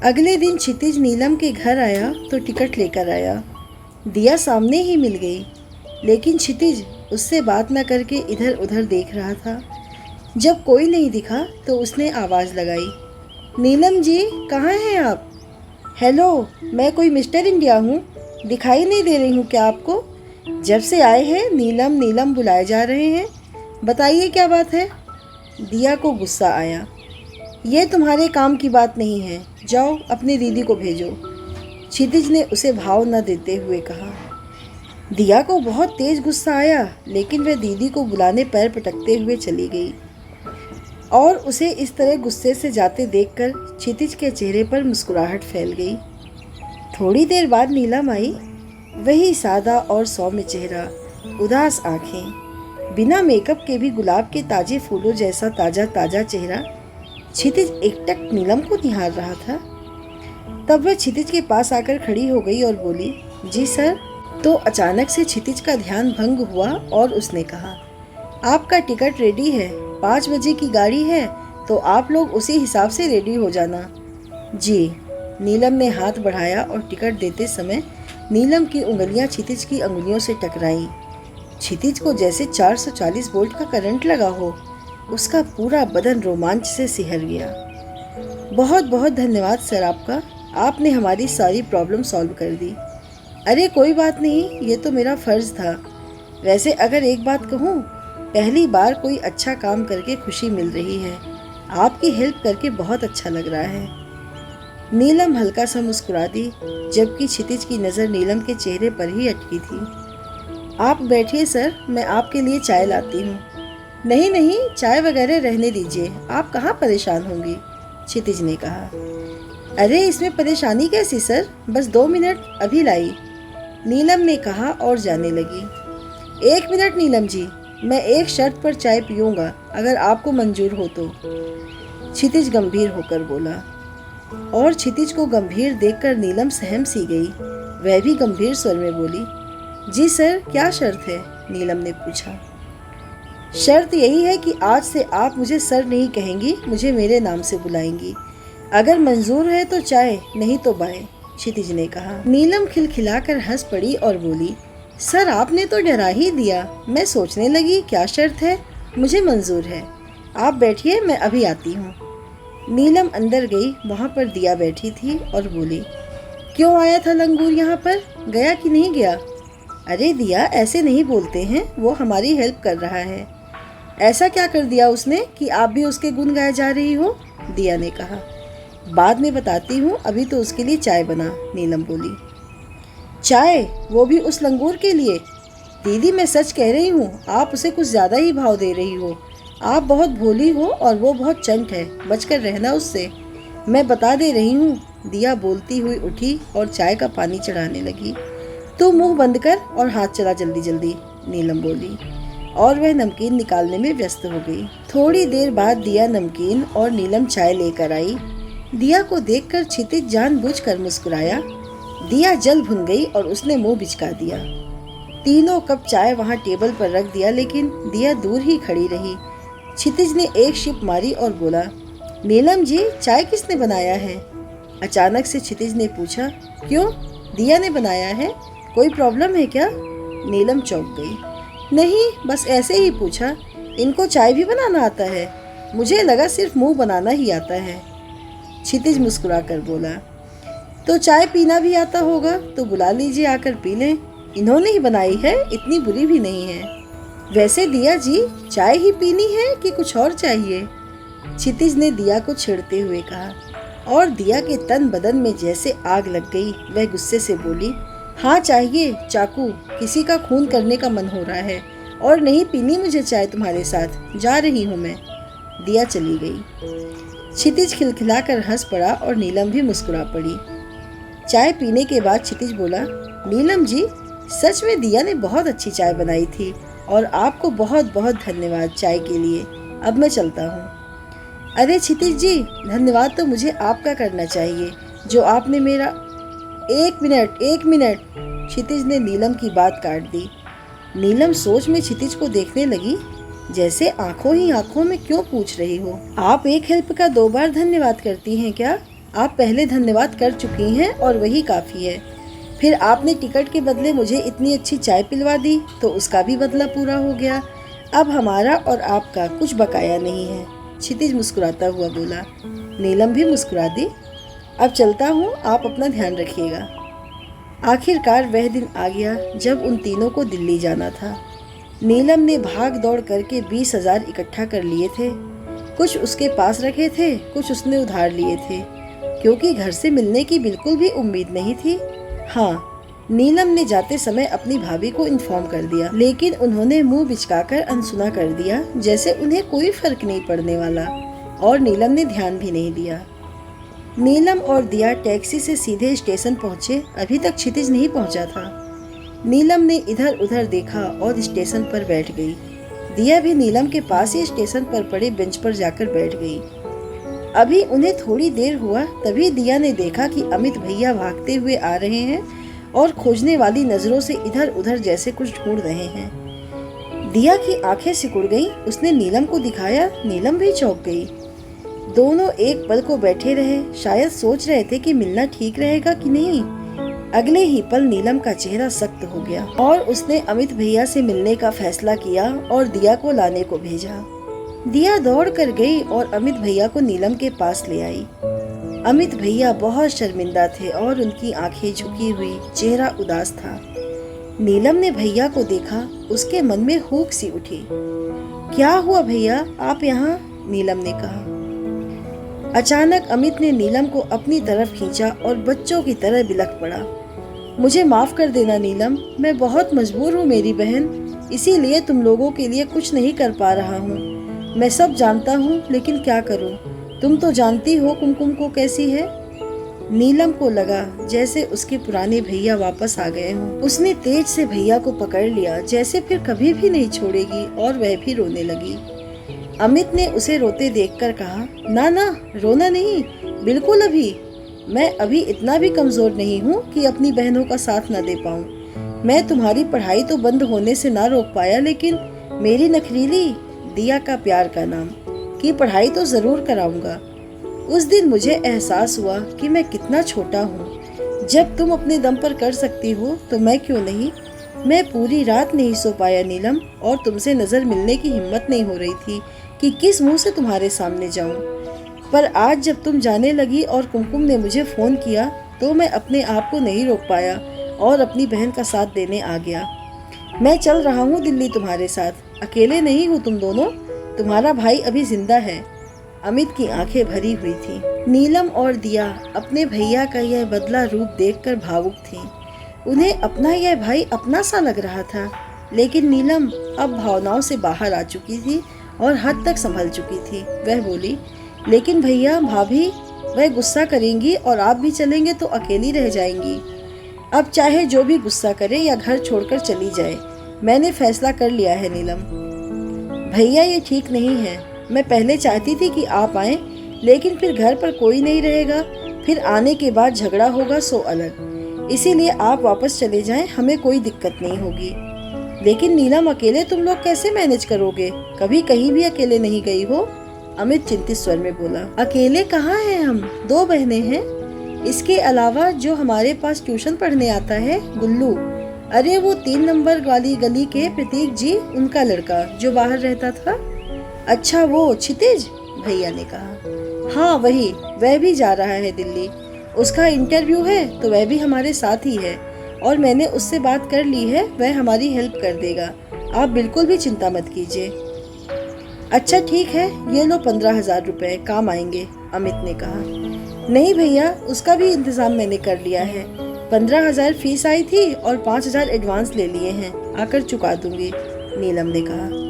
अगले दिन क्षितिज नीलम के घर आया तो टिकट लेकर आया। दिया सामने ही मिल गई, लेकिन क्षितिज उससे बात न करके इधर उधर देख रहा था। जब कोई नहीं दिखा तो उसने आवाज़ लगाई, नीलम जी कहाँ हैं आप? हेलो, मैं कोई मिस्टर इंडिया हूँ, दिखाई नहीं दे रही हूँ क्या आपको? जब से आए हैं नीलम नीलम बुलाए जा रहे हैं, बताइए क्या बात है? दिया को गुस्सा आया। ये तुम्हारे काम की बात नहीं है, जाओ अपनी दीदी को भेजो, क्षितिज ने उसे भाव न देते हुए कहा। दिया को बहुत तेज गुस्सा आया, लेकिन वह दीदी को बुलाने पैर पटकते हुए चली गई और उसे इस तरह गुस्से से जाते देखकर क्षितिज के चेहरे पर मुस्कुराहट फैल गई। थोड़ी देर बाद नीलम आई, वही सादा और सौम्य चेहरा, उदास आंखें, बिना मेकअप के भी गुलाब के ताजे फूलों जैसा ताजा ताजा चेहरा। क्षितिज एकटक नीलम को निहार रहा था। तब वह क्षितिज के पास आकर खड़ी हो गई और बोली, जी सर। तो अचानक से क्षितिज का ध्यान भंग हुआ और उसने कहा, आपका टिकट रेडी है, 5 बजे की गाड़ी है, तो आप लोग उसी हिसाब से रेडी हो जाना। जी। नीलम ने हाथ बढ़ाया और टिकट देते समय नीलम की उंगलियां क्षितिज की अंगुलियों से टकराईं। क्षितिज को जैसे 440 वोल्ट का करंट लगा हो। उसका पूरा बदन रोमांच से सिहर गया। बहुत बहुत धन्यवाद सर आपका, आपने हमारी सारी प्रॉब्लम सॉल्व कर दी। अरे कोई बात नहीं, ये तो मेरा फ़र्ज़ था। वैसे अगर एक बात कहूँ, पहली बार कोई अच्छा काम करके खुशी मिल रही है। आपकी हेल्प करके बहुत अच्छा लग रहा है। नीलम हल्का सा मुस्कुरा दी, जबकि क्षितिज की नज़र नीलम के चेहरे पर ही अटकी थी। आप बैठिए सर, मैं आपके लिए चाय लाती हूँ। नहीं नहीं, चाय वगैरह रहने दीजिए, आप कहाँ परेशान होंगी, क्षितिज ने कहा। अरे इसमें परेशानी कैसी सर, बस 2 मिनट, अभी लाई, नीलम ने कहा और जाने लगी। 1 मिनट नीलम जी, मैं एक शर्त पर चाय पीऊँगा, अगर आपको मंजूर हो तो, क्षितिज गंभीर होकर बोला। और क्षितिज को गंभीर देखकर नीलम सहम सी गई। वह भी गंभीर स्वर में बोली, जी सर, क्या शर्त है? नीलम ने पूछा। शर्त यही है कि आज से आप मुझे सर नहीं कहेंगी, मुझे मेरे नाम से बुलाएंगी। अगर मंजूर है तो चाय, नहीं तो बाय, क्षितिज ने कहा। नीलम खिलखिलाकर हंस पड़ी और बोली, सर आपने तो डरा ही दिया। मैं सोचने लगी क्या शर्त है, मुझे मंजूर है। आप बैठिए, मैं अभी आती हूँ। नीलम अंदर गई, वहाँ पर दिया बैठी थी और बोली, क्यों आया था लंगूर यहाँ पर, गया कि नहीं गया? अरे दिया, ऐसे नहीं बोलते हैं, वो हमारी हेल्प कर रहा है। ऐसा क्या कर दिया उसने कि आप भी उसके गुण गाए जा रही हो? दिया ने कहा। बाद में बताती हूँ, अभी तो उसके लिए चाय बना, नीलम बोली। चाय, वो भी उस लंगूर के लिए? दीदी मैं सच कह रही हूँ, आप उसे कुछ ज़्यादा ही भाव दे रही हो। आप बहुत भोली हो और वो बहुत चंट है, बचकर रहना उससे, मैं बता दे रही हूँ। दिया बोलती हुई उठी और चाय का पानी चढ़ाने लगी। तू मुंह बंद कर और हाथ चला जल्दी जल्दी, नीलम बोली, और वह नमकीन निकालने में व्यस्त हो गई। थोड़ी देर बाद दिया नमकीन और नीलम चाय लेकर आई। दिया को देखकर क्षितिज जानबूझकर मुस्कुराया। दिया जल भुन गई और उसने मुंह बिचका दिया। तीनों कप चाय वहाँ टेबल पर रख दिया, लेकिन दिया दूर ही खड़ी रही। क्षितिज ने एक शिप मारी और बोला, नीलम जी, चाय किसने बनाया है? अचानक से क्षितिज ने पूछा। क्यों, दिया ने बनाया है? कोई प्रॉब्लम है क्या? नीलम चौंक गई। नहीं, बस ऐसे ही पूछा। इनको चाय भी बनाना आता है? मुझे लगा सिर्फ मुंह बनाना ही आता है। क्षितिज मुस्कुरा कर बोला, तो चाय पीना भी आता होगा, तो बुला लीजिए, आकर पी लें। इन्होंने ही बनाई है, इतनी बुरी भी नहीं है। वैसे दिया जी, चाय ही पीनी है कि कुछ और चाहिए? क्षितिज ने दिया को छेड़ते हुए कहा, और दिया के तन बदन में जैसे आग लग गई। वह गुस्से से बोली, हाँ चाहिए, चाकू, किसी का खून करने का मन हो रहा है, और नहीं पीनी मुझे चाय तुम्हारे साथ, जा रही हूँ मैं। दिया चली गई। क्षितिज खिलखिलाकर हंस पड़ा और नीलम भी मुस्कुरा पड़ी। चाय पीने के बाद क्षितिज बोला, नीलम जी, सच में दिया ने बहुत अच्छी चाय बनाई थी, और आपको बहुत बहुत धन्यवाद चाय के लिए। अब मैं चलता हूँ। अरे क्षितिज जी, धन्यवाद तो मुझे आपका करना चाहिए, जो आपने मेरा। 1 मिनट 1 मिनट, क्षितिज ने नीलम की बात काट दी। नीलम सोच में क्षितिज को देखने लगी, जैसे आंखों ही आंखों में क्यों पूछ रही हो। आप एक हेल्प का 2 बार धन्यवाद करती हैं क्या? आप पहले धन्यवाद कर चुकी हैं और वही काफ़ी है। फिर आपने टिकट के बदले मुझे इतनी अच्छी चाय पिलवा दी तो उसका भी बदला पूरा हो गया। अब हमारा और आपका कुछ बकाया नहीं है। क्षितिज मुस्कुराता हुआ बोला। नीलम भी मुस्कुरा दी। अब चलता हूँ, आप अपना ध्यान रखिएगा। आखिरकार वह दिन आ गया जब उन तीनों को दिल्ली जाना था। नीलम ने भाग दौड़ करके 20,000 इकट्ठा कर लिए थे। कुछ उसके पास रखे थे, कुछ उसने उधार लिए थे, क्योंकि घर से मिलने की बिल्कुल भी उम्मीद नहीं थी। हाँ, नीलम ने जाते समय अपनी भाभी को इन्फॉर्म कर दिया, लेकिन उन्होंने मुंह बिचकाकर अनसुना कर दिया, जैसे उन्हें कोई फर्क नहीं पड़ने वाला, और नीलम ने ध्यान भी नहीं दिया। नीलम और दिया टैक्सी से सीधे स्टेशन पहुंचे। अभी तक क्षितिज नहीं पहुंचा था। नीलम ने इधर उधर देखा और स्टेशन पर बैठ गई। दिया भी नीलम के पास ही स्टेशन पर पड़े बेंच पर जाकर बैठ गई। अभी उन्हें थोड़ी देर हुआ, तभी दिया ने देखा कि अमित भैया भागते हुए आ रहे हैं और खोजने वाली नजरों से इधर उधर जैसे कुछ ढूंढ रहे हैं। दिया की आंखें सिकुड़ गईं। उसने नीलम को दिखाया। नीलम भी चौंक गई। दोनों एक पल को बैठे रहे, शायद सोच रहे थे कि मिलना ठीक रहेगा कि नहीं। अगले ही पल नीलम का चेहरा सख्त हो गया और उसने अमित भैया से मिलने का फैसला किया और दिया को लाने को भेजा। दिया दौड़ कर गई और अमित भैया को नीलम के पास ले आई। अमित भैया बहुत शर्मिंदा थे और उनकी आंखें झुकी हुई, चेहरा उदास था। नीलम ने भैया को देखा, उसके मन में हुक सी उठी। क्या हुआ भैया, आप यहाँ? नीलम ने कहा। अचानक अमित ने नीलम को अपनी तरफ खींचा और बच्चों की तरह बिलख पड़ा। मुझे माफ कर देना नीलम, मैं बहुत मजबूर हूँ मेरी बहन, इसीलिए तुम लोगों के लिए कुछ नहीं कर पा रहा हूँ। मैं सब जानता हूँ, लेकिन क्या करूँ, तुम तो जानती हो कुमकुम को कैसी है। नीलम को लगा जैसे उसके पुराने भैया वापस आ गए हों। उसने तेज से भैया को पकड़ लिया, जैसे फिर कभी भी नहीं छोड़ेगी, और वह भी रोने लगी। अमित ने उसे रोते देखकर कहा, ना ना, रोना नहीं, बिल्कुल अभी मैं अभी इतना भी कमजोर नहीं हूँ कि अपनी बहनों का साथ न दे पाऊँ। मैं तुम्हारी पढ़ाई तो बंद होने से ना रोक पाया, लेकिन मेरी नखरीली दिया का प्यार का नाम की पढ़ाई तो जरूर कराऊंगा। उस दिन मुझे एहसास हुआ कि मैं कितना छोटा हूँ। जब तुम अपने दम पर कर सकती हो तो मैं क्यों नहीं। मैं पूरी रात नहीं सो पाया नीलम, और तुमसे नजर मिलने की हिम्मत नहीं हो रही थी कि किस मुंह से तुम्हारे सामने जाऊं। पर आज जब तुम जाने लगी और कुमकुम ने मुझे फोन किया तो मैं अपने आप को नहीं रोक पाया और अपनी बहन का साथ देने आ गया। मैं चल रहा हूँ दिल्ली तुम्हारे साथ, अकेले नहीं हूँ तुम दोनों, तुम्हारा भाई अभी जिंदा है। अमित की आंखें भरी हुई थी। नीलम और दिया अपने भैया का यह बदला रूप देखकर भावुक थी। उन्हें अपना यह भाई अपना सा लग रहा था, लेकिन नीलम अब भावनाओं से बाहर आ चुकी थी और हद तक संभल चुकी थी। वह बोली, लेकिन भैया भाभी, वह गुस्सा करेंगी और आप भी चलेंगे तो अकेली रह जाएंगी। अब चाहे जो भी गुस्सा करे या घर छोड़कर चली जाए, मैंने फैसला कर लिया है नीलम। भैया ये ठीक नहीं है। मैं पहले चाहती थी कि आप आएं, लेकिन फिर घर पर कोई नहीं रहेगा, फिर आने के बाद झगड़ा होगा सो अलग। इसीलिए आप वापस चले जाएं, हमें कोई दिक्कत नहीं होगी। लेकिन नीलम, अकेले तुम लोग कैसे मैनेज करोगे? कभी कहीं भी अकेले नहीं गई हो? अमित चिंतित स्वर में बोला। अकेले कहाँ हैं हम, 2 बहनें हैं। इसके अलावा जो हमारे पास ट्यूशन पढ़ने आता है, गुल्लू, अरे वो 3 नंबर वाली गली के प्रतीक जी, उनका लड़का जो बाहर रहता था। अच्छा वो क्षितिज, भैया ने कहा। हाँ वही, वह भी जा रहा है दिल्ली, उसका इंटरव्यू है तो वह भी हमारे साथ ही है, और मैंने उससे बात कर ली है, वह हमारी हेल्प कर देगा। आप बिल्कुल भी चिंता मत कीजिए। अच्छा ठीक है, ये लो 15,000 रुपए, काम आएंगे, अमित ने कहा। नहीं भैया, उसका भी इंतजाम मैंने कर लिया है। 15,000 फीस आई थी और 5,000 एडवांस ले लिए हैं, आकर चुका दूंगी, नीलम ने कहा।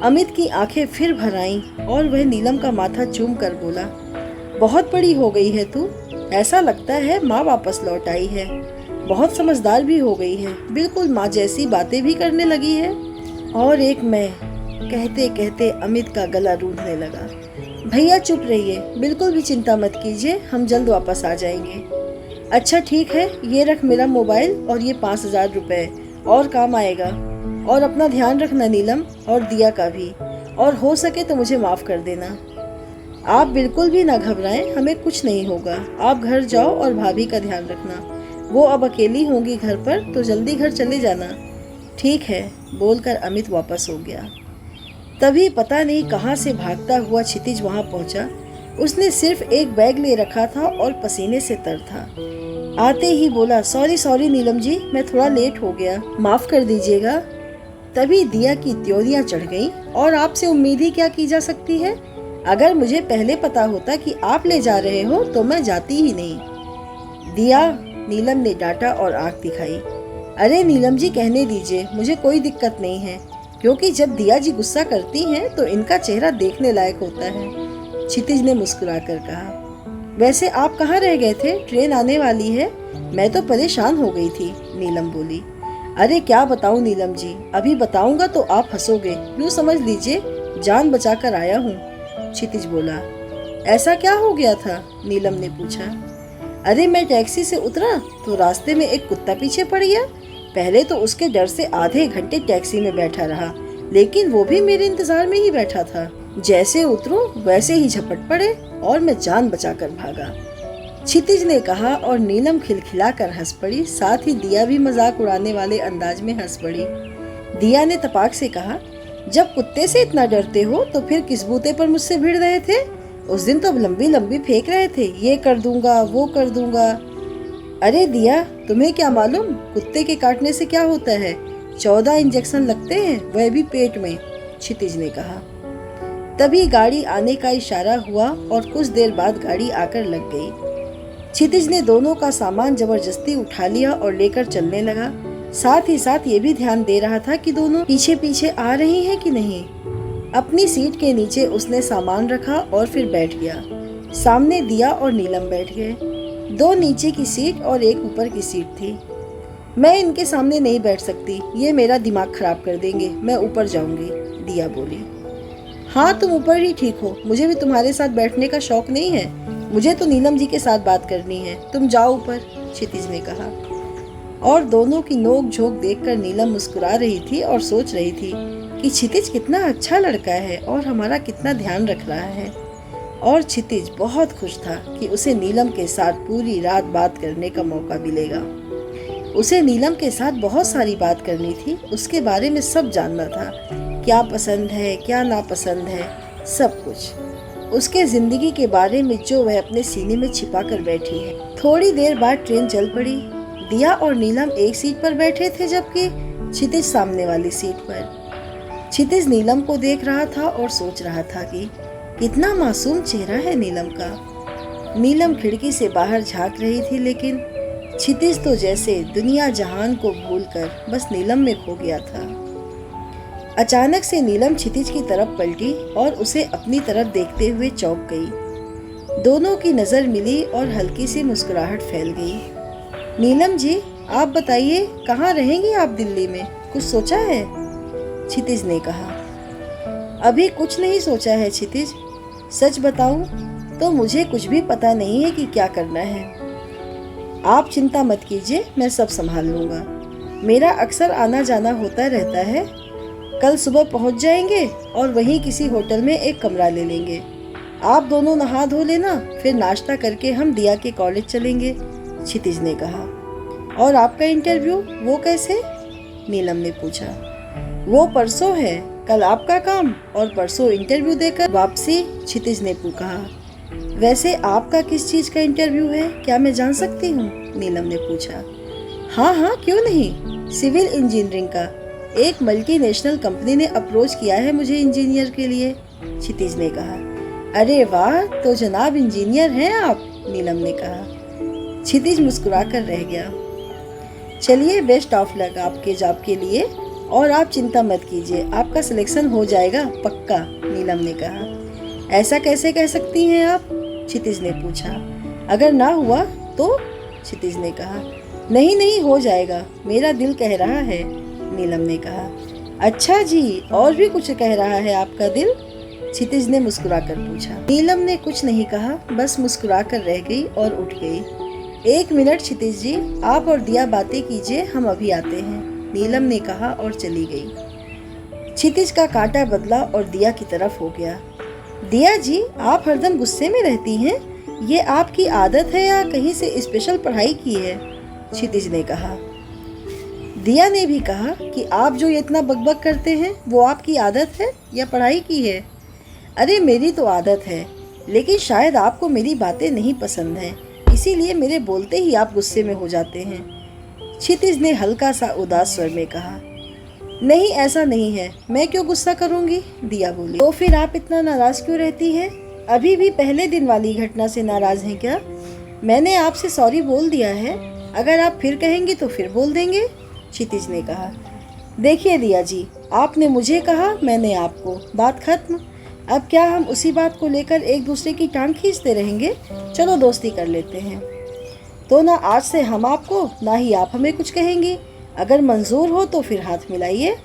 अमित की आंखें फिर भर आईं और वह नीलम का माथा चूम कर बोला, बहुत बड़ी हो गई है तू, ऐसा लगता है माँ वापस लौट आई है। बहुत समझदार भी हो गई है, बिल्कुल माँ जैसी बातें भी करने लगी है। और एक मैं, कहते कहते अमित का गला रूंधने लगा। भैया चुप रहिए, बिल्कुल भी चिंता मत कीजिए, हम जल्द वापस आ जाएंगे। अच्छा ठीक है, ये रख मेरा मोबाइल और ये 5,000 रुपए, और काम आएगा। और अपना ध्यान रखना नीलम, और दिया का भी, और हो सके तो मुझे माफ कर देना। आप बिल्कुल भी ना घबराएं, हमें कुछ नहीं होगा। आप घर जाओ और भाभी का ध्यान रखना। वो अब अकेली होंगी घर पर, तो जल्दी घर चले जाना। ठीक है, बोलकर अमित वापस हो गया। तभी पता नहीं कहाँ से भागता हुआ क्षितिज वहाँ पहुँचा। उसने सिर्फ एक बैग ले रखा था और पसीने से तर था। आते ही बोला, सॉरी सॉरी नीलम जी, मैं थोड़ा लेट हो गया, माफ कर दीजिएगा। तभी दिया की त्योरियां चढ़ गईं। और आपसे उम्मीद ही क्या की जा सकती है? अगर मुझे पहले पता होता कि आप ले जा रहे हो तो मैं जाती ही नहीं। दिया, नीलम ने डांटा और आंख दिखाई। अरे नीलम जी, कहने दीजिए, मुझे कोई दिक्कत नहीं है, क्योंकि जब दिया जी गुस्सा करती हैं तो इनका चेहरा देखने लायक होता है। क्षितिज ने मुस्कुराकर कहा। वैसे आप कहाँ रह गए थे? ट्रेन आने वाली है, मैं तो परेशान हो गई थी, नीलम बोली। अरे क्या बताऊं नीलम जी, अभी बताऊंगा तो आप हंसोगे। यूँ समझ लीजिए जान बचाकर आया हूँ, क्षितिज बोला। ऐसा क्या हो गया था? नीलम ने पूछा। अरे मैं टैक्सी से उतरा तो रास्ते में एक कुत्ता पीछे पड़ गया। पहले तो उसके डर से आधे घंटे टैक्सी में बैठा रहा, लेकिन वो भी मेरे इंतजार में ही बैठा था। जैसे उतरूं वैसे ही झपट पड़े और मैं जान बचाकर भागा, क्षितिज ने कहा। और नीलम खिलखिलाकर हंस पड़ी। साथ ही दिया भी मजाक उड़ाने वाले अंदाज में हंस पड़ी। दिया ने तपाक से कहा, जब कुत्ते से इतना डरते हो तो फिर किस बूते पर मुझसे भिड़ रहे थे? उस दिन तो लंबी लंबी फेंक रहे थे, ये कर दूंगा वो कर दूंगा। अरे दिया, तुम्हें क्या मालूम कुत्ते के काटने से क्या होता है? 14 इंजेक्शन लगते हैं, वह भी पेट में, क्षितिज ने कहा। तभी गाड़ी आने का इशारा हुआ और कुछ देर बाद गाड़ी आकर लग गई। क्षितिज ने दोनों का सामान जबरदस्ती उठा लिया और लेकर चलने लगा। साथ ही साथ ये भी ध्यान दे रहा था कि दोनों पीछे पीछे आ रही हैं कि नहीं। अपनी सीट के नीचे उसने सामान रखा और फिर बैठ गया। सामने दिया और नीलम बैठ गए। 2 नीचे की सीट और एक ऊपर की सीट थी। मैं इनके सामने नहीं बैठ सकती, ये मेरा दिमाग खराब कर देंगे, मैं ऊपर जाऊंगी, दिया बोली। हाँ, तुम ऊपर ही ठीक हो, मुझे भी तुम्हारे साथ बैठने का शौक नहीं है। मुझे तो नीलम जी के साथ बात करनी है, तुम जाओ ऊपर, क्षितिज ने कहा। और दोनों की नोक झोंक देखकर नीलम मुस्कुरा रही थी और सोच रही थी कि क्षितिज कितना अच्छा लड़का है और हमारा कितना ध्यान रख रहा है। और क्षितिज बहुत खुश था कि उसे नीलम के साथ पूरी रात बात करने का मौका मिलेगा। उसे नीलम के साथ बहुत सारी बात करनी थी, उसके बारे में सब जानना था, क्या पसंद है क्या नापसंद है, सब कुछ उसके जिंदगी के बारे में जो वह अपने सीने में छिपा कर बैठी है। थोड़ी देर बाद ट्रेन चल पड़ी। दिया और नीलम एक सीट पर बैठे थे, जबकि क्षितिज सामने वाली सीट पर। क्षितिज नीलम को देख रहा था और सोच रहा था कि कितना मासूम चेहरा है नीलम का। नीलम खिड़की से बाहर झांक रही थी, लेकिन क्षितिज तो जैसे दुनिया जहान को भूलकर बस नीलम में खो गया था। अचानक से नीलम क्षितिज की तरफ पलटी और उसे अपनी तरफ देखते हुए चौंक गई। दोनों की नजर मिली और हल्की सी मुस्कुराहट फैल गई। नीलम जी, आप बताइए, कहाँ रहेंगी आप दिल्ली में? कुछ सोचा है? क्षितिज ने कहा। अभी कुछ नहीं सोचा है क्षितिज, सच बताऊं तो मुझे कुछ भी पता नहीं है कि क्या करना है। आप चिंता मत कीजिए, मैं सब संभाल लूंगा। मेरा अक्सर आना जाना होता रहता है। कल सुबह पहुंच जाएंगे और वहीं किसी होटल में एक कमरा ले लेंगे। आप दोनों नहा धो लेना, फिर नाश्ता करके हम दिया के कॉलेज चलेंगे, क्षितिज ने कहा। और आपका इंटरव्यू वो कैसे? नीलम ने पूछा। वो परसों है, कल आपका काम और परसों इंटरव्यू देकर वापसी, क्षितिज ने कहा। वैसे आपका किस चीज का इंटरव्यू है, क्या मैं जान सकती हूँ? नीलम ने पूछा। हाँ हाँ, क्यों नहीं, सिविल इंजीनियरिंग का। एक मल्टीनेशनल कंपनी ने अप्रोच किया है मुझे इंजीनियर के लिए, क्षितिज ने कहा। अरे वाह, तो जनाब इंजीनियर हैं आप, नीलम ने कहा। क्षितिज मुस्कुराकर रह गया। चलिए, बेस्ट ऑफ लक आपके जॉब के लिए और आप चिंता मत कीजिए, आपका सिलेक्शन हो जाएगा पक्का, नीलम ने कहा। ऐसा कैसे कह सकती हैं आप? क्षितिज ने पूछा। अगर ना हुआ तो? क्षितिज ने कहा। नहीं नहीं, हो जाएगा, मेरा दिल कह रहा है, नीलम ने कहा। अच्छा जी, और भी कुछ कह रहा है आपका दिल? क्षितिज ने मुस्कुराकर पूछा। नीलम ने कुछ नहीं कहा, बस मुस्कुराकर रह गई और उठ गई। 1 मिनट क्षितिज जी, आप और दिया बातें कीजिए, हम अभी आते हैं, नीलम ने कहा और चली गई। क्षितिज का कांटा बदला और दिया की तरफ हो गया। दिया जी, आप हरदम गुस्से में रहती हैं। ये आपकी आदत है या कहीं से स्पेशल पढ़ाई की है? क्षितिज ने कहा। दिया ने भी कहा कि आप जो इतना बकबक करते हैं वो आपकी आदत है या पढ़ाई की है? अरे मेरी तो आदत है, लेकिन शायद आपको मेरी बातें नहीं पसंद हैं, इसीलिए मेरे बोलते ही आप गुस्से में हो जाते हैं। क्षितिज ने हल्का सा उदास स्वर में कहा। नहीं, ऐसा नहीं है, मैं क्यों गुस्सा करूंगी? दिया बोली। तो फिर आप इतना नाराज क्यों रहती हैं? अभी भी पहले दिन वाली घटना से नाराज हैं क्या? मैंने आपसे सॉरी बोल दिया है, अगर आप फिर कहेंगी तो फिर बोल देंगे, क्षितिज ने कहा। देखिए दिया जी, आपने मुझे कहा, मैंने आपको, बात खत्म। अब क्या हम उसी बात को लेकर एक दूसरे की टांग खींचते रहेंगे? चलो दोस्ती कर लेते हैं। तो ना आज से हम आपको, ना ही आप हमें कुछ कहेंगी। अगर मंजूर हो तो फिर हाथ मिलाइए।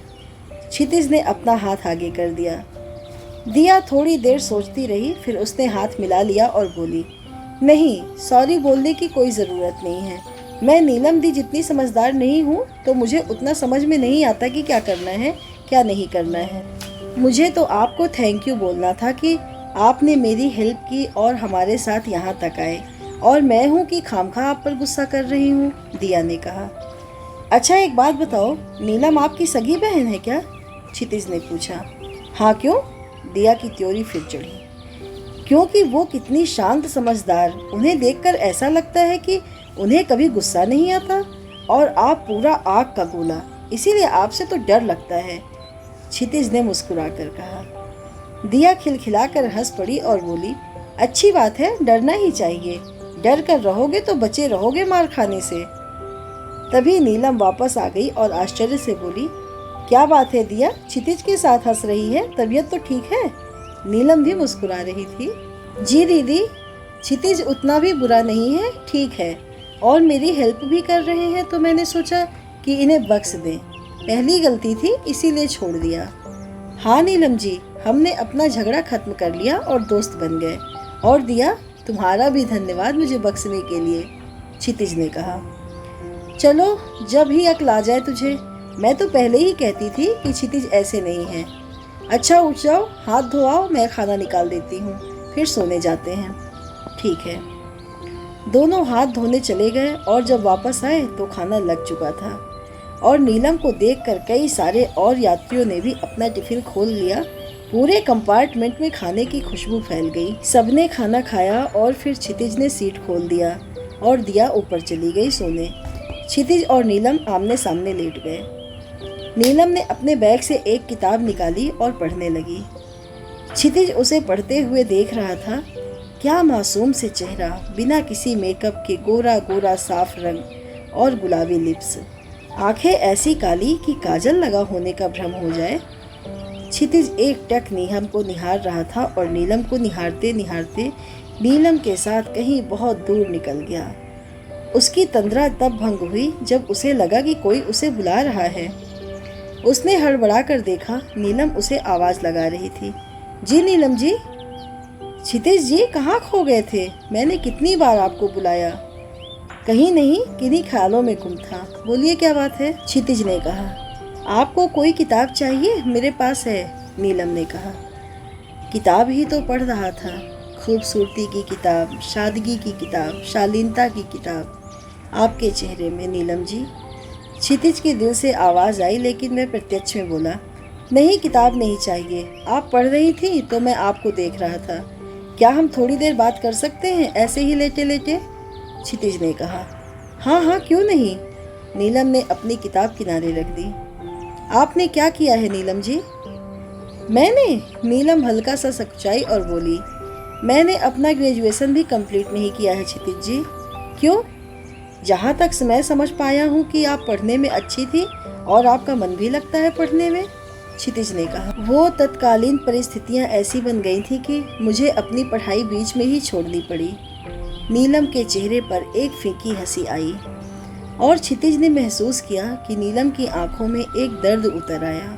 क्षितिज ने अपना हाथ आगे कर दिया। दिया थोड़ी देर सोचती रही, फिर उसने हाथ मिला लिया और बोली, नहीं, सॉरी बोलने की कोई ज़रूरत नहीं है। मैं नीलम दी जितनी समझदार नहीं हूँ, तो मुझे उतना समझ में नहीं आता कि क्या करना है क्या नहीं करना है। मुझे तो आपको थैंक यू बोलना था कि आपने मेरी हेल्प की और हमारे साथ यहाँ तक आए, और मैं हूँ कि खामखा आप पर गुस्सा कर रही हूँ, दिया ने कहा। अच्छा एक बात बताओ, नीलम आपकी सगी बहन है क्या? क्षितिज ने पूछा। हाँ क्यों? दिया की त्योरी फिर चढ़ी। क्योंकि वो कितनी शांत समझदार, उन्हें देखकर ऐसा लगता है कि उन्हें कभी गुस्सा नहीं आता, और आप पूरा आग का गोला, इसीलिए आपसे तो डर लगता है, क्षितिज ने मुस्कुरा कर कहा। दिया खिलखिलाकर हंस पड़ी और बोली, अच्छी बात है, डरना ही चाहिए। डर कर रहोगे तो बचे रहोगे मार खाने से। तभी नीलम वापस आ गई और आश्चर्य से बोली, क्या बात है दिया, क्षितिज के साथ हंस रही है, तबीयत तो ठीक है? नीलम भी मुस्कुरा रही थी। जी दीदी, क्षितिज उतना भी बुरा नहीं है, ठीक है, और मेरी हेल्प भी कर रहे हैं, तो मैंने सोचा कि इन्हें बख्श दें। पहली गलती थी, इसीलिए छोड़ दिया। हाँ नीलम जी, हमने अपना झगड़ा खत्म कर लिया और दोस्त बन गए। और दिया, तुम्हारा भी धन्यवाद मुझे बख्शने के लिए, क्षितिज ने कहा। चलो, जब ही अक्ल आ जाए तुझे, मैं तो पहले ही कहती थी कि क्षितिज ऐसे नहीं है। अच्छा उठ जाओ, हाथ धो आओ, मैं खाना निकाल देती हूँ, फिर सोने जाते हैं। ठीक है। दोनों हाथ धोने चले गए और जब वापस आए तो खाना लग चुका था, और नीलम को देखकर कई सारे और यात्रियों ने भी अपना टिफिन खोल लिया। पूरे कंपार्टमेंट में खाने की खुशबू फैल गई। सबने खाना खाया और फिर क्षितिज ने सीट खोल दिया और दिया ऊपर चली गई सोने। क्षितिज और नीलम आमने सामने लेट गए। नीलम ने अपने बैग से एक किताब निकाली और पढ़ने लगी। क्षितिज उसे पढ़ते हुए देख रहा था। क्या मासूम से चेहरा, बिना किसी मेकअप के गोरा गोरा साफ रंग और गुलाबी लिप्स, आंखें ऐसी काली कि काजल लगा होने का भ्रम हो जाए। क्षितिज एक टक नीलम को निहार रहा था और नीलम को निहारते निहारते नीलम के साथ कहीं बहुत दूर निकल गया। उसकी तंद्रा तब भंग हुई जब उसे लगा कि कोई उसे बुला रहा है। उसने हड़बड़ा कर देखा, नीलम उसे आवाज लगा रही थी। जी नीलम जी। क्षितिज जी, कहाँ खो गए थे? मैंने कितनी बार आपको बुलाया। कहीं नहीं, किन्हीं ख्यालों में गुम था। बोलिए क्या बात है? क्षितिज ने कहा। आपको कोई किताब चाहिए? मेरे पास है, नीलम ने कहा। किताब ही तो पढ़ रहा था, खूबसूरती की किताब, सादगी की किताब, शालीनता की किताब। आपके चेहरे में नीलम जी। क्षितिज के दिल से आवाज़ आई, लेकिन मैं प्रत्यक्ष में बोला, नहीं, किताब नहीं चाहिए। आप पढ़ रही थी तो मैं आपको देख रहा था। क्या हम थोड़ी देर बात कर सकते हैं, ऐसे ही लेटे लेटे? क्षितिज ने कहा। हाँ हाँ, क्यों नहीं। नीलम ने अपनी किताब किनारे रख दी। आपने क्या किया है नीलम जी? मैंने? नीलम हल्का सा सच्चाई और बोली, मैंने अपना ग्रेजुएशन भी कंप्लीट नहीं किया है क्षितिज जी। क्यों? जहाँ तक मैं समझ पाया हूँ कि आप पढ़ने में अच्छी थी और आपका मन भी लगता है पढ़ने में, क्षितिज ने कहा। वो तत्कालीन परिस्थितियाँ ऐसी बन गई थी कि मुझे अपनी पढ़ाई बीच में ही छोड़नी पड़ी। नीलम के चेहरे पर एक फीकी हंसी आई और क्षितिज ने महसूस किया कि नीलम की आंखों में एक दर्द उतर आया।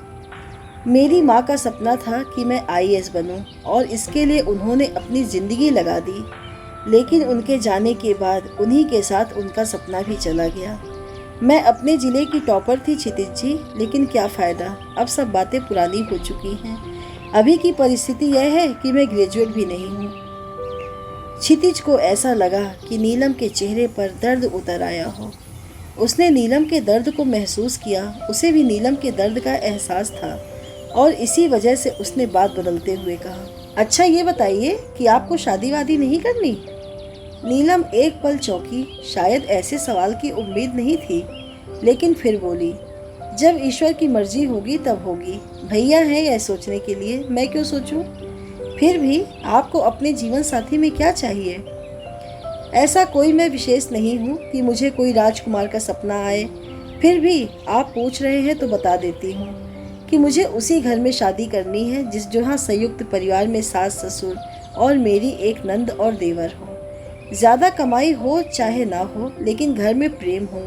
मेरी माँ का सपना था कि मैं IAS बनूं और इसके लिए उन्होंने अपनी ज़िंदगी लगा दी, लेकिन उनके जाने के बाद उन्हीं के साथ उनका सपना भी चला गया। मैं अपने ज़िले की टॉपर थी क्षितिज जी, लेकिन क्या फ़ायदा, अब सब बातें पुरानी हो चुकी हैं। अभी की परिस्थिति यह है कि मैं ग्रेजुएट भी नहीं हूँ। क्षितिज को ऐसा लगा कि नीलम के चेहरे पर दर्द उतर आया हो। उसने नीलम के दर्द को महसूस किया, उसे भी नीलम के दर्द का एहसास था और इसी वजह से उसने बात बदलते हुए कहा, अच्छा ये बताइए कि आपको शादी वादी नहीं करनी? नीलम एक पल चौंकी, शायद ऐसे सवाल की उम्मीद नहीं थी, लेकिन फिर बोली, जब ईश्वर की मर्जी होगी तब होगी। भैया है यह सोचने के लिए, मैं क्यों सोचूं? फिर भी आपको अपने जीवन साथी में क्या चाहिए? ऐसा कोई मैं विशेष नहीं हूँ कि मुझे कोई राजकुमार का सपना आए। फिर भी आप पूछ रहे हैं तो बता देती हूँ कि मुझे उसी घर में शादी करनी है जहाँ संयुक्त परिवार में सास ससुर और मेरी एक नंद और देवर हो। ज़्यादा कमाई हो चाहे ना हो, लेकिन घर में प्रेम हो,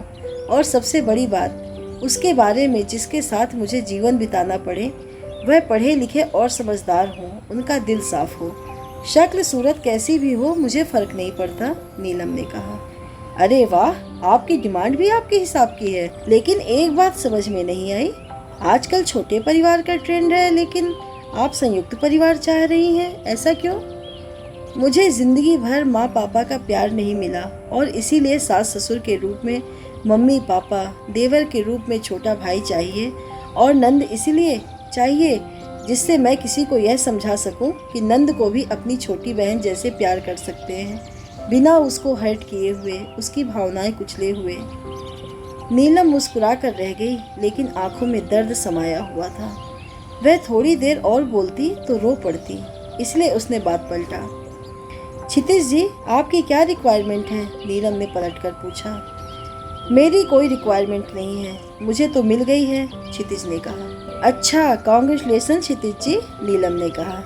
और सबसे बड़ी बात, उसके बारे में जिसके साथ मुझे जीवन बिताना पड़े वह पढ़े लिखे और समझदार हो, उनका दिल साफ हो। शक्ल सूरत कैसी भी हो मुझे फ़र्क नहीं पड़ता, नीलम ने कहा। अरे वाह, आपकी डिमांड भी आपके हिसाब की है। लेकिन एक बात समझ में नहीं आई, आजकल छोटे परिवार का ट्रेंड है, लेकिन आप संयुक्त परिवार चाह रही हैं, ऐसा क्यों? मुझे ज़िंदगी भर माँ पापा का प्यार नहीं मिला और इसीलिए सास ससुर के रूप में मम्मी पापा, देवर के रूप में छोटा भाई चाहिए, और नंद इसलिए चाहिए जिससे मैं किसी को यह समझा सकूं कि नंद को भी अपनी छोटी बहन जैसे प्यार कर सकते हैं, बिना उसको हर्ट किए हुए, उसकी भावनाएं कुचले हुए। नीलम मुस्कुरा कर रह गई, लेकिन आंखों में दर्द समाया हुआ था। वह थोड़ी देर और बोलती तो रो पड़ती, इसलिए उसने बात पलटा। क्षितिज जी, आपकी क्या रिक्वायरमेंट है? नीलम ने पलटकर पूछा। मेरी कोई रिक्वायरमेंट नहीं है, मुझे तो मिल गई है, क्षितिज ने कहा। अच्छा, कांग्रेचुलेसन क्षितिज जी, नीलम ने कहा।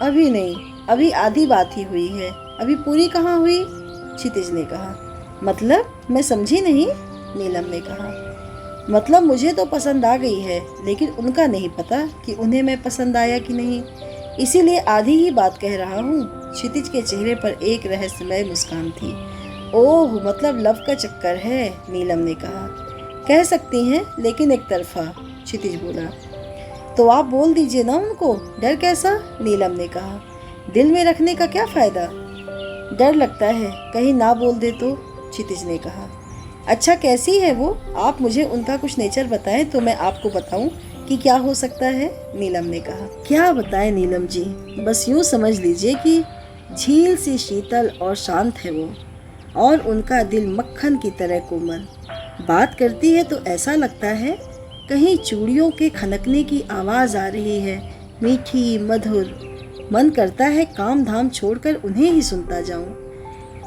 अभी नहीं, अभी आधी बात ही हुई है, अभी पूरी कहाँ हुई? क्षितिज ने कहा। मतलब? मैं समझी नहीं, नीलम ने कहा। मतलब मुझे तो पसंद आ गई है, लेकिन उनका नहीं पता कि उन्हें मैं पसंद आया कि नहीं, इसीलिए आधी ही बात कह रहा हूँ। क्षितिज के चेहरे पर एक रहस्यमय मुस्कान थी। ओह, मतलब लव का चक्कर है, नीलम ने कहा। कह सकती हैं, लेकिन एक तरफा, क्षितिज बोला। तो आप बोल दीजिए ना उनको, डर कैसा? नीलम ने कहा। दिल में रखने का क्या फ़ायदा? डर लगता है कहीं ना बोल दे तो, क्षितिज ने कहा। अच्छा, कैसी है वो? आप मुझे उनका कुछ नेचर बताएं तो मैं आपको बताऊं कि क्या हो सकता है, नीलम ने कहा। क्या बताएं नीलम जी, बस यूँ समझ लीजिए कि झील सी शीतल और शांत है वो, और उनका दिल मक्खन की तरह कोमल। बात करती है तो ऐसा लगता है कहीं चूड़ियों के खनकने की आवाज़ आ रही है, मीठी मधुर। मन करता है काम धाम छोड़कर उन्हें ही सुनता जाऊं।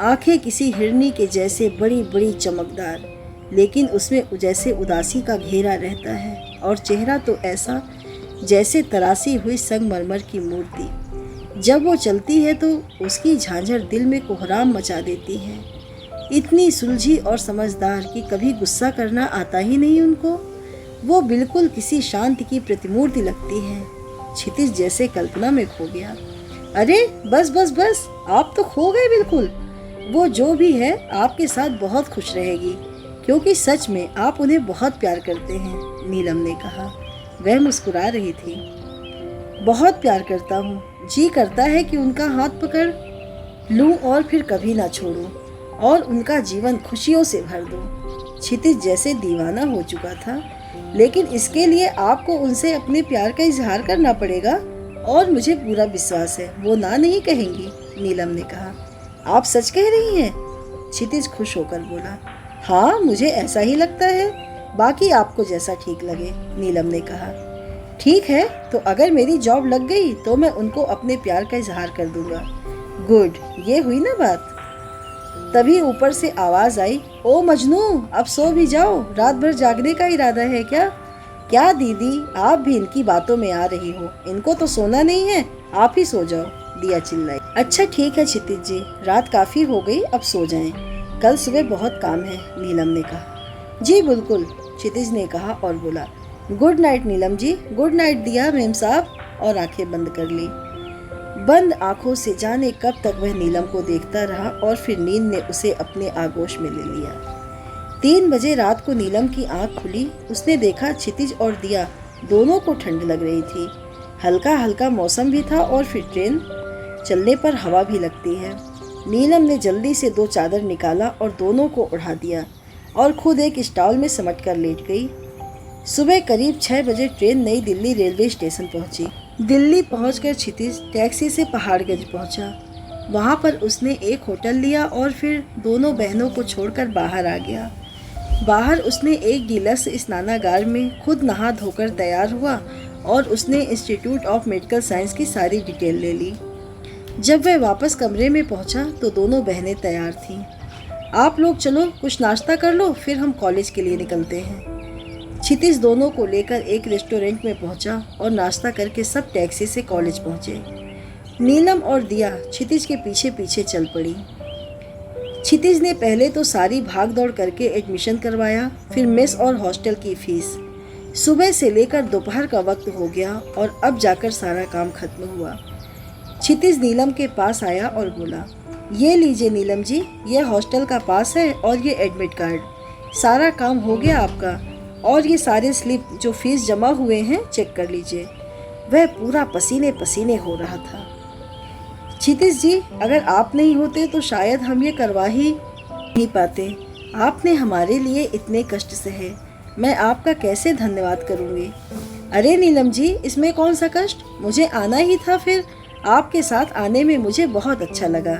आंखें किसी हिरनी के जैसे बड़ी बड़ी चमकदार, लेकिन उसमें जैसे उदासी का घेरा रहता है, और चेहरा तो ऐसा जैसे तराशी हुई संगमरमर की मूर्ति। जब वो चलती है तो उसकी झांझर दिल में कोहराम मचा देती है। इतनी सुलझी और समझदार कि कभी गुस्सा करना आता ही नहीं उनको। वो बिल्कुल किसी शांत की प्रतिमूर्ति लगती है। क्षितिज जैसे कल्पना में खो गया। अरे बस बस बस, आप तो खो गए बिल्कुल। वो जो भी है आपके साथ बहुत खुश रहेगी, क्योंकि सच में आप उन्हें बहुत प्यार करते हैं, नीलम ने कहा। वह मुस्कुरा रही थी। बहुत प्यार करता हूँ, जी करता है कि उनका हाथ पकड़ लूँ और फिर कभी ना छोड़ूं, और उनका जीवन खुशियों से भर दूं। क्षितिज जैसे दीवाना हो चुका था, लेकिन इसके लिए आपको उनसे अपने प्यार का इजहार करना पड़ेगा, और मुझे पूरा विश्वास है वो ना नहीं कहेंगी, नीलम ने कहा। आप सच कह रही हैं? क्षितिज खुश होकर बोला। हाँ, मुझे ऐसा ही लगता है, बाकी आपको जैसा ठीक लगे, नीलम ने कहा। ठीक है, तो अगर मेरी जॉब लग गई तो मैं उनको अपने प्यार का इजहार कर दूंगा। गुड, ये हुई ना बात। तभी ऊपर से आवाज आई, ओ मजनू, अब सो भी जाओ, रात भर जागने का इरादा है क्या? क्या दीदी, आप भी इनकी बातों में आ रही हो, इनको तो सोना नहीं है, आप ही सो जाओ, दिया चिल्लाई। अच्छा ठीक है क्षितिज जी, रात काफी हो गई, अब सो जाएं, कल सुबह बहुत काम है, नीलम ने कहा। जी बिल्कुल, क्षितिज ने कहा और बोला। Good night Neelam ji. Good night दिया मेम साहब, और आंखें बंद कर ली। बंद आंखों से जाने कब तक वह नीलम को देखता रहा, और फिर नींद ने उसे अपने आगोश में ले लिया। 3 बजे रात को नीलम की आंख खुली। उसने देखा क्षितिज और दिया दोनों को ठंड लग रही थी। हल्का हल्का मौसम भी था और फिर ट्रेन चलने पर हवा भी लगती है। नीलम ने जल्दी से 2 चादर निकाला और दोनों को उड़ा दिया और खुद एक स्टॉल में समट कर लेट गई। सुबह करीब 6 बजे ट्रेन नई दिल्ली रेलवे स्टेशन पहुंची। दिल्ली पहुंचकर क्षितिज टैक्सी से पहाड़गंज पहुंचा। वहां पर उसने एक होटल लिया और फिर दोनों बहनों को छोड़कर बाहर आ गया। बाहर उसने एक डीलक्स स्नानागार में खुद नहा धोकर तैयार हुआ और उसने इंस्टीट्यूट ऑफ मेडिकल साइंस की सारी डिटेल ले ली। जब वह वापस कमरे में पहुंचा तो दोनों बहनें तैयार थीं। आप लोग चलो कुछ नाश्ता कर लो, फिर हम कॉलेज के लिए निकलते हैं। क्षितिज दोनों को लेकर एक रेस्टोरेंट में पहुंचा और नाश्ता करके सब टैक्सी से कॉलेज पहुंचे। नीलम और दिया क्षितिज के पीछे पीछे चल पड़ी। क्षितिज ने पहले तो सारी भाग दौड़ करके एडमिशन करवाया, फिर मेस और हॉस्टल की फीस। सुबह से लेकर दोपहर का वक्त हो गया और अब जाकर सारा काम खत्म हुआ। क्षितिज नीलम के पास आया और बोला, ये लीजिए नीलम जी, ये हॉस्टल का पास है और ये एडमिट कार्ड। सारा काम हो गया आपका और ये सारे स्लिप जो फीस जमा हुए हैं चेक कर लीजिए। वह पूरा पसीने पसीने हो रहा था। क्षितिज जी, अगर आप नहीं होते तो शायद हम ये करवा ही नहीं पाते। आपने हमारे लिए इतने कष्ट सहे, मैं आपका कैसे धन्यवाद करूँगी। अरे नीलम जी, इसमें कौन सा कष्ट, मुझे आना ही था। फिर आपके साथ आने में मुझे बहुत अच्छा लगा,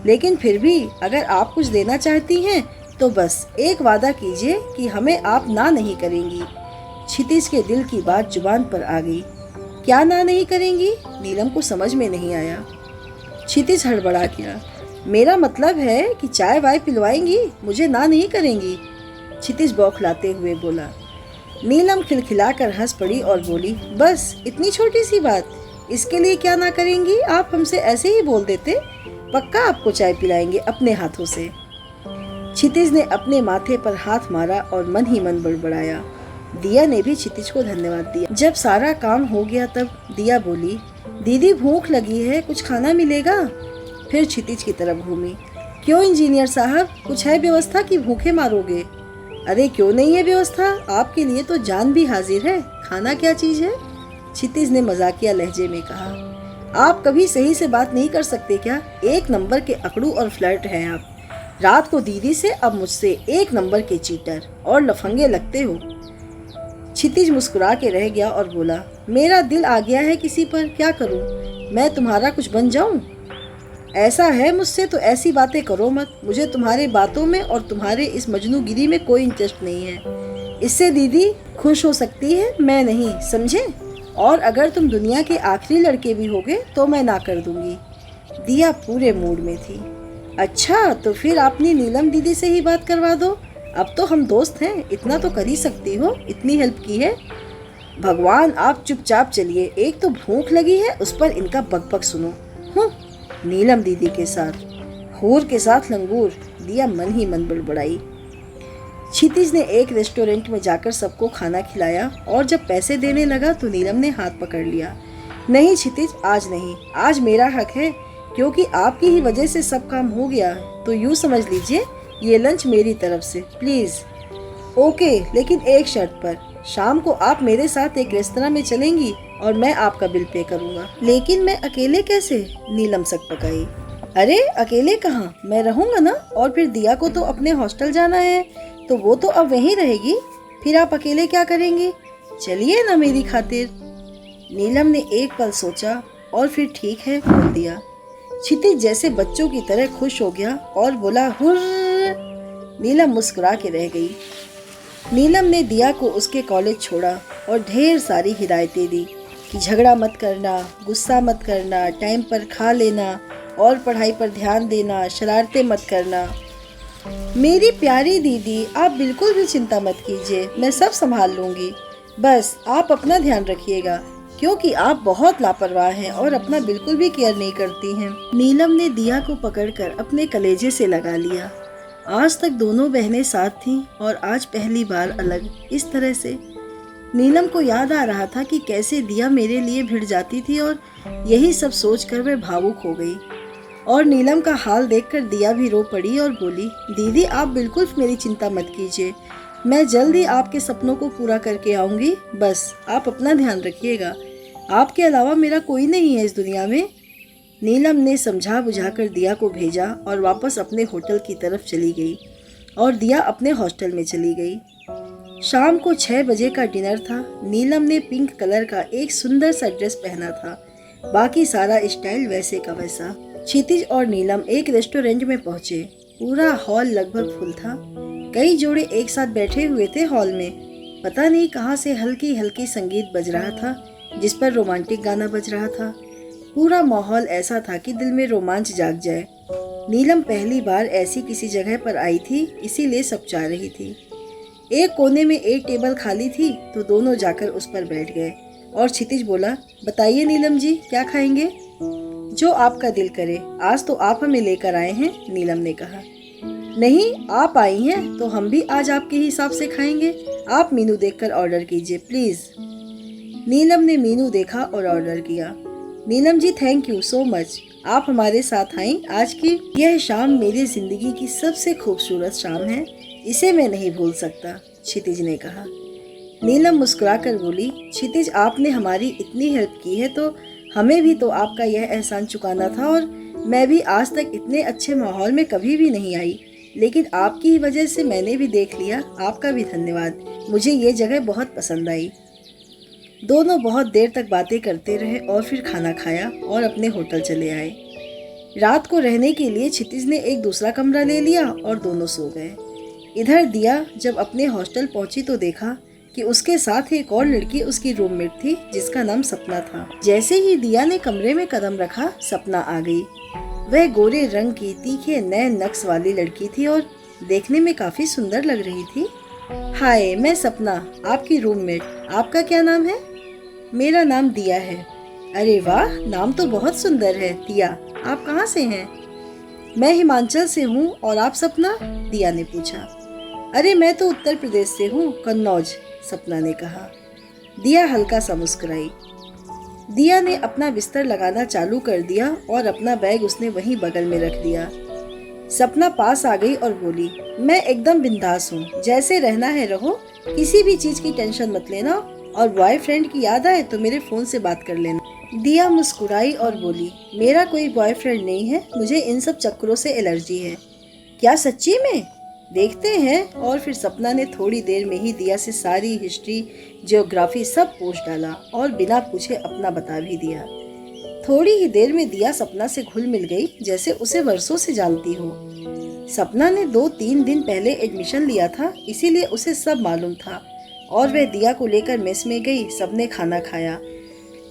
लेकिन फिर भी अगर आप कुछ देना चाहती हैं तो बस एक वादा कीजिए कि हमें आप ना नहीं करेंगी। क्षितिज के दिल की बात जुबान पर आ गई। क्या ना नहीं करेंगी? नीलम को समझ में नहीं आया। क्षितिज हड़बड़ा गया। मेरा मतलब है कि चाय वाय पिलवाएंगी, मुझे ना नहीं करेंगी। क्षितिज बौखलाते हुए बोला। नीलम खिलखिलाकर हंस पड़ी और बोली, बस इतनी छोटी सी बात, इसके लिए क्या ना करेंगी? आप हमसे ऐसे ही बोल देते, पक्का आपको चाय पिलाएंगे अपने हाथों से। क्षितिज ने अपने माथे पर हाथ मारा और मन ही मन बड़बड़ाया। दिया ने भी क्षितिज को धन्यवाद दिया। जब सारा काम हो गया तब दिया बोली, दीदी भूख लगी है, कुछ खाना मिलेगा? फिर क्षितिज की तरफ घूमी। क्यों इंजीनियर साहब, कुछ है व्यवस्था कि भूखे मारोगे? अरे क्यों नहीं है व्यवस्था, आपके लिए तो जान भी हाजिर है। खाना क्या चीज है? क्षितिज ने मजाकिया लहजे में कहा। आप कभी सही से बात नहीं कर सकते क्या? 1 नंबर के अकड़ू और फ्लर्ट हैं आप। रात को दीदी से, अब मुझसे 1 नंबर के चीटर और लफंगे लगते हो। क्षितिज मुस्कुरा के रह गया और बोला, मेरा दिल आ गया है किसी पर, क्या करूं? मैं तुम्हारा कुछ बन जाऊं? ऐसा है मुझसे तो ऐसी बातें करो मत। मुझे तुम्हारे बातों में और तुम्हारे इस मजनूगिरी में कोई इंटरेस्ट नहीं है। इससे दीदी खुश हो सकती है, मैं नहीं, समझे? और अगर तुम दुनिया के आखिरी लड़के भी होगे तो मैं ना कर दूंगी। दिया पूरे मूड में थी। अच्छा, तो फिर आपने नीलम दीदी से ही बात करवा दो। अब तो हम दोस्त हैं, इतना तो कर ही सकती हो, इतनी हेल्प की है। भगवान, आप चुपचाप चलिए, एक तो भूख लगी है, उस पर इनका बकबक सुनो। नीलम दीदी के साथ हूर के साथ लंगूर। दिया मन ही मन बड़बड़ाई। क्षितिज ने एक रेस्टोरेंट में जाकर सबको खाना खिलाया और जब पैसे देने लगा तो नीलम ने हाथ पकड़ लिया। नहीं क्षितिज, आज नहीं, आज मेरा हक है, क्योंकि आपकी ही वजह से सब काम हो गया। तो यूँ समझ लीजिए, ये लंच मेरी तरफ से, प्लीज। ओके, लेकिन एक शर्त पर, शाम को आप मेरे साथ एक रेस्तरां में चलेंगी और मैं आपका बिल पे करूँगा। लेकिन मैं अकेले कैसे? नीलम सकपकाई। अरे अकेले कहाँ, मैं रहूँगा ना। और फिर दिया को तो अपने हॉस्टल जाना है, तो वो तो अब वहीं रहेगी, फिर आप अकेले क्या करेंगे? चलिए ना मेरी खातिर। नीलम ने एक पल सोचा और फिर ठीक है बोल दिया। क्षितिज जैसे बच्चों की तरह खुश हो गया और बोला, हुर्र। नीलम मुस्कुरा के रह गई। नीलम ने दिया को उसके कॉलेज छोड़ा और ढेर सारी हिदायतें दी कि झगड़ा मत करना, गुस्सा मत करना, टाइम पर खा लेना और पढ़ाई पर ध्यान देना, शरारतें मत करना। मेरी प्यारी दीदी, आप बिल्कुल भी चिंता मत कीजिए, मैं सब संभाल लूँगी। बस आप अपना ध्यान रखिएगा, क्योंकि आप बहुत लापरवाह हैं और अपना बिल्कुल भी केयर नहीं करती हैं। नीलम ने दिया को पकड़कर अपने कलेजे से लगा लिया। आज तक दोनों बहनें साथ थीं और आज पहली बार अलग इस तरह से। नीलम को याद आ रहा था कि कैसे दिया मेरे लिए भिड़ जाती थी और यही सब सोचकर वह भावुक हो गई। और नीलम का हाल देखकर दिया भी रो पड़ी और बोली, दीदी आप बिल्कुल मेरी चिंता मत कीजिए, मैं जल्द ही आपके सपनों को पूरा करके आऊँगी, बस आप अपना ध्यान रखिएगा। आपके अलावा मेरा कोई नहीं है इस दुनिया में। नीलम ने समझा बुझाकर दिया को भेजा और वापस अपने होटल की तरफ चली गई और दिया अपने हॉस्टल में चली गई। शाम को 6 बजे का डिनर था। नीलम ने पिंक कलर का एक सुंदर सा ड्रेस पहना था, बाकी सारा स्टाइल वैसे का वैसा। क्षितिज और नीलम एक रेस्टोरेंट में पहुंचे। पूरा हॉल लगभग फुल था। कई जोड़े एक साथ बैठे हुए थे हॉल में। पता नहीं कहाँ से हल्की हल्की संगीत बज रहा था, जिस पर रोमांटिक गाना बज रहा था। पूरा माहौल ऐसा था कि दिल में रोमांच जाग जाए। नीलम पहली बार ऐसी किसी जगह पर आई थी, इसीलिए सब चाह रही थी। एक कोने में एक टेबल खाली थी तो दोनों जाकर उस पर बैठ गए और क्षितिज बोला, बताइए नीलम जी, क्या खाएंगे? जो आपका दिल करे। आज तो आप हमें लेकर आए हैं, नीलम ने कहा। नहीं, आप आई हैं तो हम भी आज आपके हिसाब से खाएंगे। आप मेनू देखकर ऑर्डर कीजिए प्लीज। नीलम ने मेनू देखा और ऑर्डर किया। Neelam ji, thank you so much, आप हमारे साथ आई। आज की यह शाम मेरी जिंदगी की सबसे खूबसूरत शाम है, इसे मैं नहीं भूल सकता, क्षितिज ने कहा। नीलम मुस्कुराकर बोली, क्षितिज, आपने हमारी इतनी हेल्प की है तो हमें भी तो आपका यह एहसान चुकाना था। और मैं भी आज तक इतने अच्छे माहौल में कभी भी नहीं आई, लेकिन आपकी वजह से मैंने भी देख लिया। आपका भी धन्यवाद, मुझे ये जगह बहुत पसंद आई। दोनों बहुत देर तक बातें करते रहे और फिर खाना खाया और अपने होटल चले आए। रात को रहने के लिए क्षितिज ने एक दूसरा कमरा ले लिया और दोनों सो गए। इधर दिया जब अपने हॉस्टल पहुंची तो देखा कि उसके साथ एक और लड़की उसकी रूममेट थी, जिसका नाम सपना था। जैसे ही दिया ने कमरे में कदम रखा, सपना आ गई। वह गोरे रंग की तीखे नए नक्श वाली लड़की थी और देखने में काफी सुंदर लग रही थी। हाय, मैं सपना, आपकी रूममेट। आपका क्या नाम है? मेरा नाम दिया है। अरे वाह, नाम तो बहुत सुंदर है। दिया, आप कहाँ से हैं? मैं हिमाचल से हूँ। और आप सपना? दिया ने पूछा। अरे मैं तो उत्तर प्रदेश से हूँ, कन्नौज, सपना ने कहा। दिया हल्का सा मुस्कुराई। दिया ने अपना बिस्तर लगाना चालू कर दिया और अपना बैग उसने वहीं बगल में रख दिया। सपना पास आ गई और बोली, मैं एकदम बिंदास हूँ, जैसे रहना है रहो, किसी भी चीज की टेंशन मत लेना, और बॉयफ्रेंड की याद आए तो मेरे फोन से बात कर लेना। दिया मुस्कुराई और बोली, मेरा कोई बॉयफ्रेंड नहीं है, मुझे इन सब चक्करों से एलर्जी है। क्या सच्ची में? देखते हैं। और फिर सपना ने थोड़ी देर में ही दिया से सारी हिस्ट्री, ज्योग्राफी सब पूछ डाला और बिना पूछे अपना बता भी दिया। थोड़ी ही देर में दिया सपना से घुल मिल गई, जैसे उसे वर्षों से जानती हो। सपना ने 2-3 दिन पहले एडमिशन लिया था, इसीलिए उसे सब मालूम था और वह दिया को लेकर मेस में गई। सबने खाना खाया।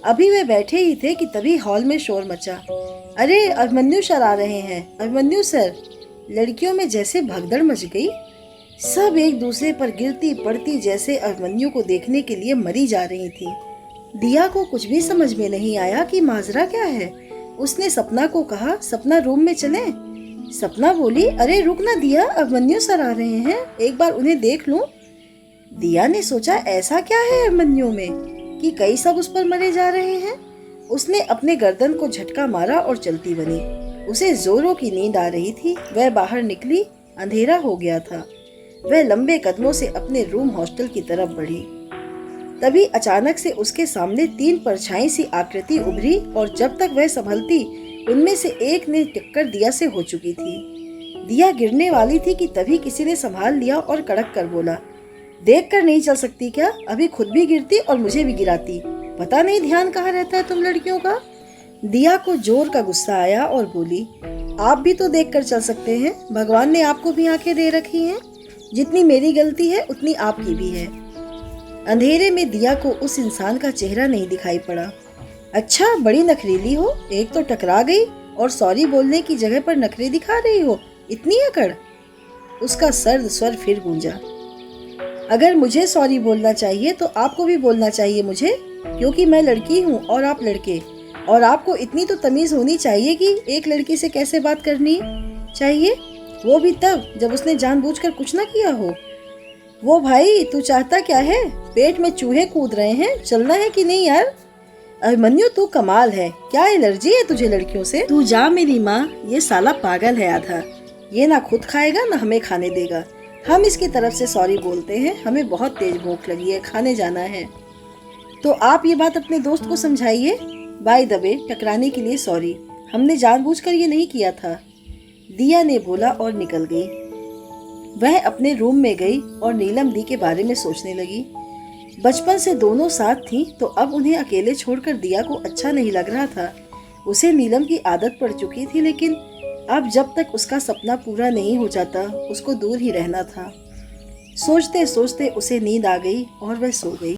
अभी वे बैठे ही थे कि तभी हॉल में शोर मचा। अरे अभिमन्यु सर आ रहे हैं, अभिमन्यु सर। लड़कियों में जैसे भगदड़ मच गई। सब एक दूसरे पर गिरती पड़ती जैसे अभिमन्यु को देखने के लिए मरी जा रही थी। दिया को कुछ भी समझ में नहीं आया कि माजरा क्या है। उसने सपना को कहा, सपना रूम में चलें। सपना बोली, अरे रुक ना दिया, अभिमन्यु सर आ रहे हैं, एक बार उन्हें देख लूं। दिया ने सोचा, ऐसा क्या है अभिमन्यु में कि कई सब उस पर मरे जा रहे हैं। उसने अपने गर्दन को झटका मारा और चलती बनी। उसे जोरों की नींद आ रही थी। वह बाहर निकली, अंधेरा हो गया था। वह लंबे कदमों से अपने रूम हॉस्टल की तरफ बढ़ी। तभी अचानक से उसके सामने 3 परछाई सी आकृति उभरी और जब तक वह संभलती उनमें से एक ने टक्कर दिया से हो चुकी थी। दिया गिरने वाली थी कि तभी किसी ने संभाल लिया और कड़क कर बोला, देख कर नहीं चल सकती क्या? अभी खुद भी गिरती और मुझे भी गिराती। पता नहीं ध्यान कहाँ रहता है तुम लड़कियों का। दिया को जोर का गुस्सा आया और बोली, आप भी तो देख कर चल सकते हैं, भगवान ने आपको भी आंखें दे रखी हैं। जितनी मेरी गलती है उतनी आपकी भी है। अंधेरे में दिया को उस इंसान का चेहरा नहीं दिखाई पड़ा। अच्छा, बड़ी नखरीली हो, एक तो टकरा गई और सॉरी बोलने की जगह पर नखरे दिखा रही हो, इतनी अकड़। उसका सर्द स्वर फिर गूंजा। अगर मुझे सॉरी बोलना चाहिए तो आपको भी बोलना चाहिए मुझे, क्योंकि मैं लड़की हूँ और आप लड़के, और आपको इतनी तो तमीज होनी चाहिए कि एक लड़की से कैसे बात करनी चाहिए, वो भी तब जब उसने जानबूझकर कुछ ना किया हो। वो भाई, तू चाहता क्या है? पेट में चूहे कूद रहे हैं, चलना है कि नहीं यार? अभिमन्यु तू कमाल है, क्या एलर्जी है तुझे लड़कियों से? तू जा मेरी माँ, ये साला पागल है आधा, ये ना खुद खाएगा ना हमें खाने देगा। हम इसकी तरफ से सॉरी बोलते हैं, हमें बहुत तेज भूख लगी है, खाने जाना है। तो आप ये बात अपने दोस्त को समझाइए। बाय द वे, टकराने के लिए सॉरी, हमने जानबूझकर ये नहीं किया था, दिया ने बोला और निकल गई। वह अपने रूम में गई और नीलम दी के बारे में सोचने लगी। बचपन से दोनों साथ थीं, तो अब उन्हें अकेले छोड़कर दिया को अच्छा नहीं लग रहा था। उसे नीलम की आदत पड़ चुकी थी, लेकिन अब जब तक उसका सपना पूरा नहीं हो जाता उसको दूर ही रहना था। सोचते सोचते उसे नींद आ गई और वह सो गई।